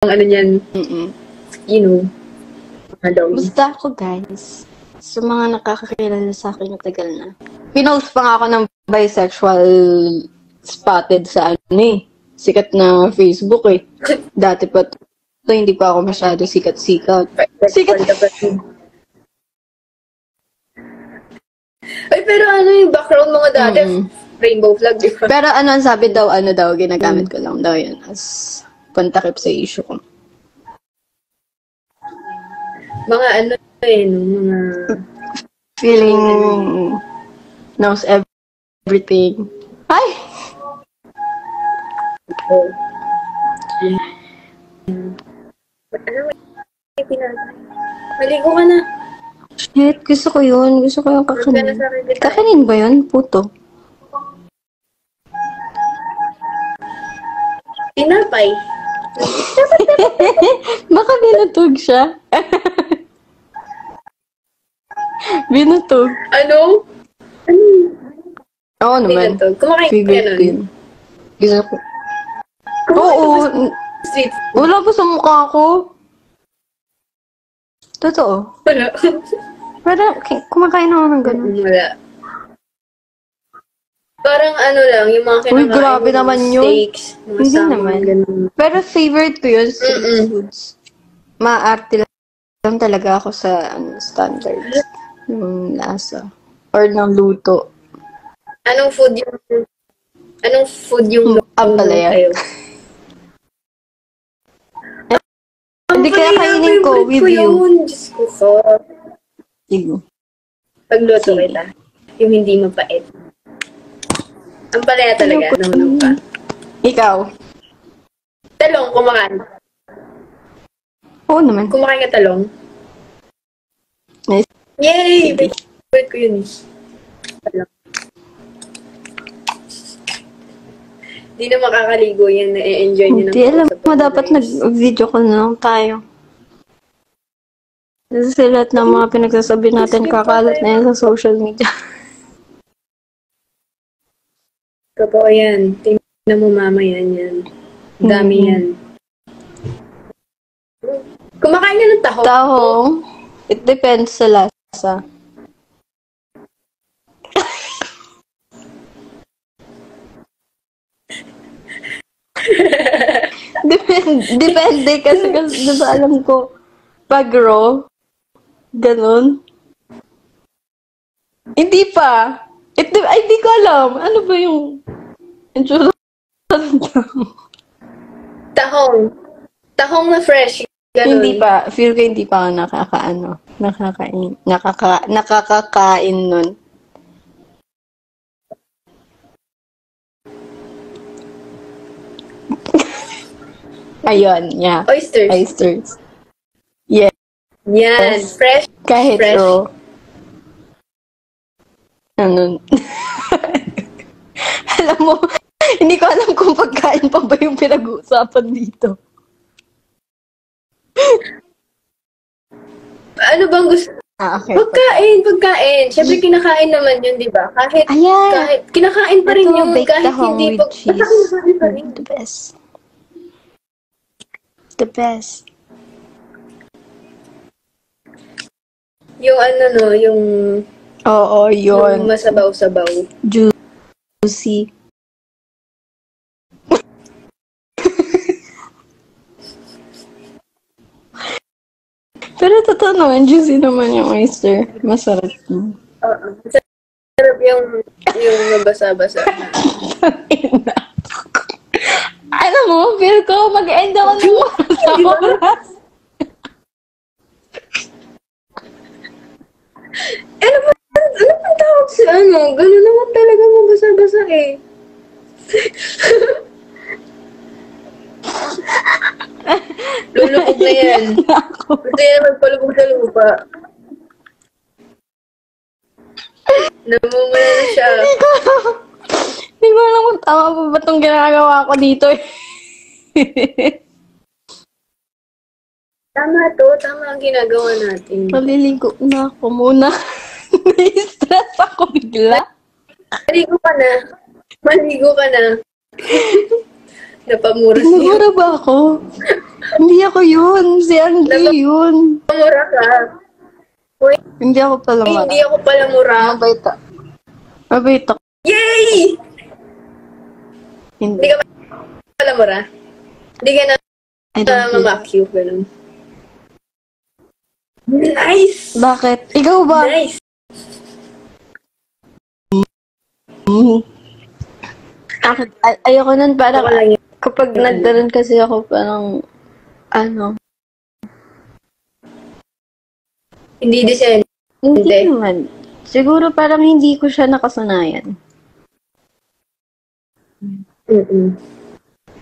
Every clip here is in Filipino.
ano niyan, you know, Basta ako, guys. So, mga nakakakilala sa akin matagal na. Pinost pa nga ako ng bisexual spotted sa sikat na Facebook eh. Dati pa so, hindi pa ako masyado sikat-sikat. Sikat! Ay, pero ano yung background mga dati? Rainbow flag, di ba? Pero ang sabi daw, ginagamit ko lang daw yun as kontakip sa issue ko. Mga mga... Feeling knows everything. Ay! Ano yung pinatay? Maligo ka na. Shit, gusto ko yun. Gusto ko yung kakanin. Kakanin ba yun? Puto. Tinapay. Baka binutog siya. Binutog. Ano? Oo naman. Binutog. Kumakain ka nun. Gusto ko. Oo. Street. Wala pa sa mukha ko. Totoo. Wala. Pero kumakain ako ng ganun. Wala. Parang ano lang, yung mga kinakain. Uy, grabe naman yun. Steaks, mga Hindi salmon, naman. ganun. Pero favorite ko yun, street foods. Maarte lang talaga ako sa standards. Yung lasa. Or ng luto. Anong food yung Ampalaya. sa'yo? Hindi kaya kainin ko with you. Diyos ko ko. Sige. Pagluto kita. Yung hindi mapait. Ampalaya talaga. Naunong ka. Ikaw? Talong, kumakain. Oo naman. Kumakain ka talong. Nice. Yay! Favorite ko yun. Talong. Hindi na makakaligo yan. Na-enjoy nyo Hindi, alam mo, dapat nag-video call na lang tayo. Kasi lahat ng mga pinagsasabi natin, kakalat na yan sa social media. Totoo yan. Tingnan mo mamaya yan. Dami yan. Kumakain ka ng tahong? Tahong, it depends sa lasa. Depende kasi diba alam ko, pag raw, ganun. Hindi pa. Ay, di ko alam. Ano ba yung itsura ng tahong? Tahong na fresh. Ganun. Hindi pa. Feel ko hindi pa ako nakakakain nun. Ayun, yeah. Oysters. Yeah. Yan. Fresh. Kahit fresh. raw. Ano? Alam mo, hindi ko alam kung pagkain pa ba yung pinag-uusapan dito. Ano bang gusto? Okay. Pagkain. Siyempre kinakain naman yun, di ba? Kahit kinakain pa rin ito, yung baked kahit tahong hindi with cheese. Kinakain pa rin. The best. The best. Yung yung... Oo, yun. Yung masabaw-sabaw. Juicy. Pero totoo naman, juicy naman yung oyster. Masarap. Oo. Masarap yung mabasa-basa. Alam mo, feel ko, mag-end ako ng oras. Ano bang tawag sa Ganun naman talaga mabasa-basa eh. Lulubog na yan. Gusto yan magpalubog sa lupa. Namumula na siya. Hindi ko alam kung tama pa ba itong ginagawa ko dito eh. Tama ang ginagawa natin. Maliligo na ako muna. Nai-stress ako bigla. Maligo ka na. Napamura siya. Nagura ba ako? Hindi ako yun. Si Anggi yun. Mura ka. Uy, Hindi ako pala mura. hindi ako pala mura. Mabait ako. Yay! Hindi. Hindi ka pala mura. Hindi ka na I don't feel mamakyu, ganun. Nice! Bakit? Ikaw ba? Nice! Ayoko nun parang Ako lang yun. kapag nagdaran kasi ako parang ano. Hindi design. Hindi Hindi. naman. Siguro parang hindi ko siya nakasanayan.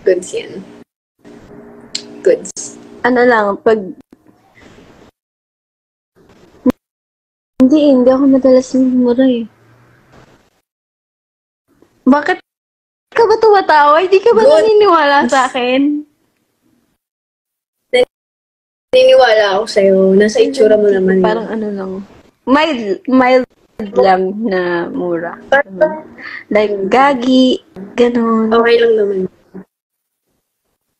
Goods yan. Goods. Ano lang, pag hindi ako madalas mumura eh. Bakit ka ba tumatawa? Hindi ka ba Good. naniniwala sa akin? Naniniwala ako sa'yo. Nasa itsura mo naman. Parang ano lang. Mild lang na mura. Like, gagi, ganun. Okay lang naman.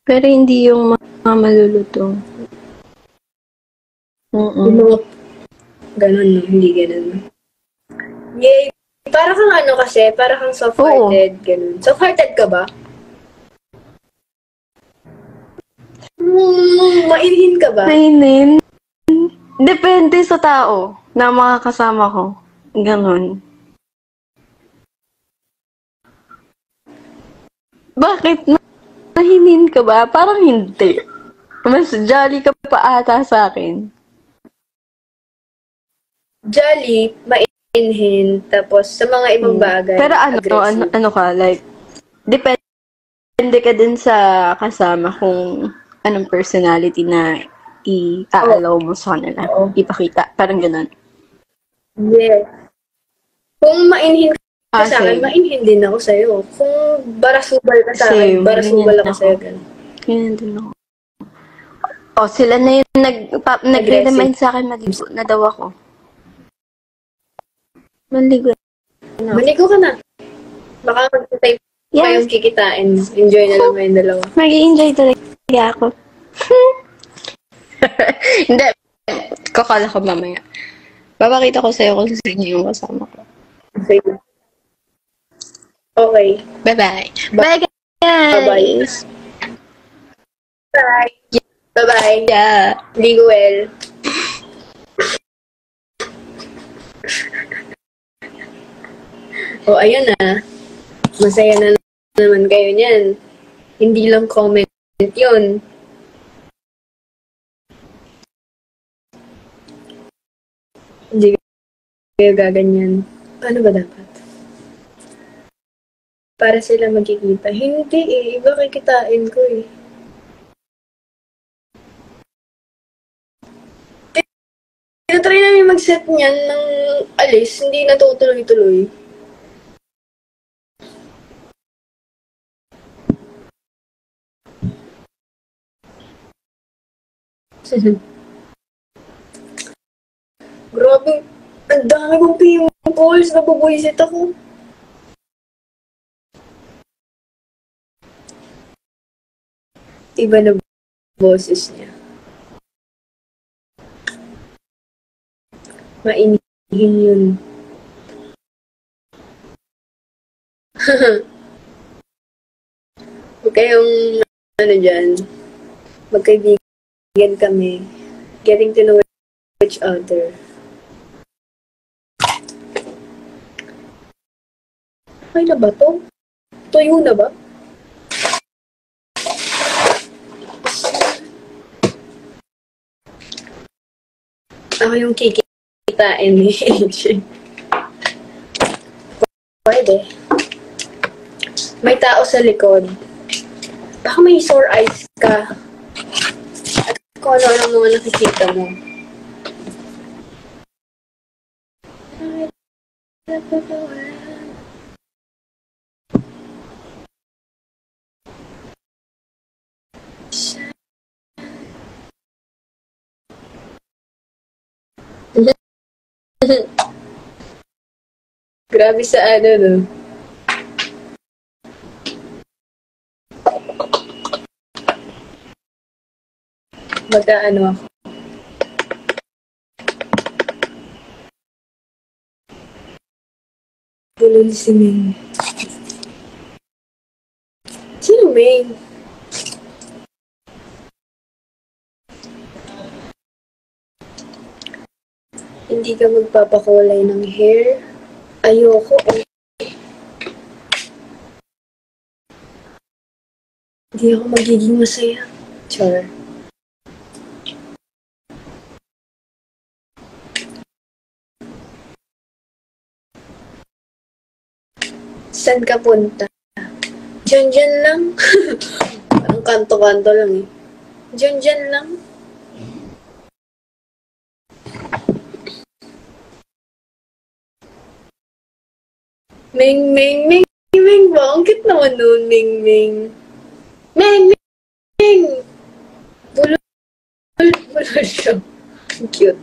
Pero hindi yung mga malulutong. Yung mga ganun, no? Hindi ganun. Yay! Para kang ano kasi, para kang soft-hearted, ganun. Soft-hearted ka ba? Mainhin ka ba? Mainin? Depende sa tao na makakasama ko. Ganon. Bakit? Nahinin ka ba? Parang hindi. Mas jolly ka pa ata sa akin. Jolly, mainhin, tapos sa mga ibang bagay, Pero aggressive. ano ka, like, depende ka din sa kasama kung anong personality na i-allow mo sa kanila. Ipakita. Parang ganun. Yes. Kung mainhin ka sa akin, Same. mainhin din ako sa'yo. Kung barasubal ka sa akin, Same. barasubal Ganyan ako ako. sa'yo. Ganun. Ganyan din ako. Sila na yung nagre-remind sa akin maligo na daw ako. Maligo na. Maligo ka na. Baka mag-type pa Yes. yung kikitain. Enjoy na lang kayong dalawa. Mag-i-enjoy talaga ako. Hindi. Kakala ko mamaya. Papakita ko sa'yo kung sino yung kasama ko. Sige. Okay. Bye-bye. Bye, guys! Bye. Bye-bye. Yeah. Ligo well. Ayun na. Masaya na naman kayo niyan. Hindi lang comment yun. Hindi kayo gaganyan. Paano ba dapat? Para sila magkikita. Hindi eh. Iba kikitain ko eh. Tinatry namin mag-set niyan ng alis. Hindi natutuloy-tuloy. Grabe. Ang dami kong pimples. Nabubuisit ako. Iba na boses niya. Mainihin yun. Huwag kayong ano dyan. Magkaibigan kami. Getting to know each other. Okay na ba to? Tuyo na ba? Ako yung kikitain ni AJ. Pwede. May tao sa likod. Baka may sore eyes ka. At kung ano-ano mga nakikita mo. Grabe sa ano, no? Mag-ano ako. Bulol si Ming. Sino Ming? Hindi ka magpapakulay ng hair? Ayoko eh. Hindi ako magiging masaya. Char. Saan ka punta? Diyan lang. Ang kanto-kanto lang eh. Diyan lang. Ming, Ming, Ming, Ming ba? Ang cute naman nun, Ming, Ming. Ming, Ming! Bulol siya. Ang cute.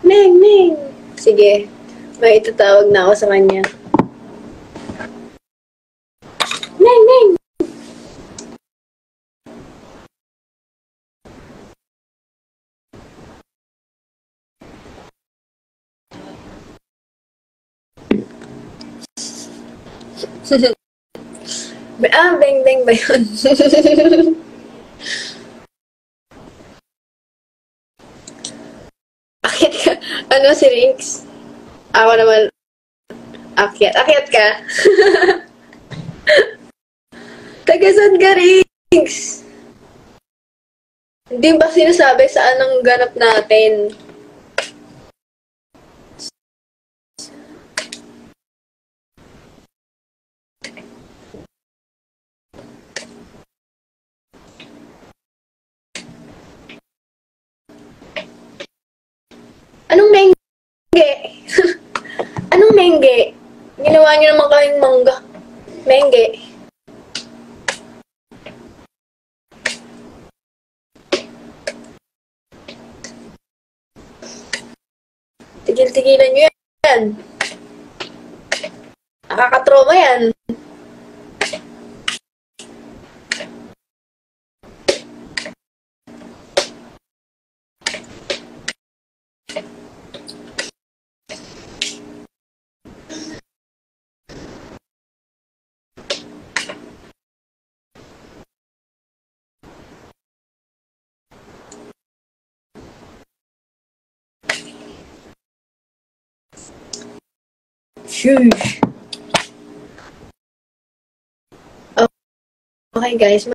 Ming, Ming! Sige, may itatawag na ako sa kanya. Ming, Ming! Beng Beng ba yun? Akyat ka. Ano si Rinks? Ako naman. Akyat. Akyat ka? Tagasan ka, Rinks? Hindi ba sinasabi saan ang ganap natin? Anong mengge? Anong mengge? Ginawa niyo naman kaming mangga. Mengge. Tigil-tigilan niyo yan. Nakakatroma yan. Shush. Okay guys,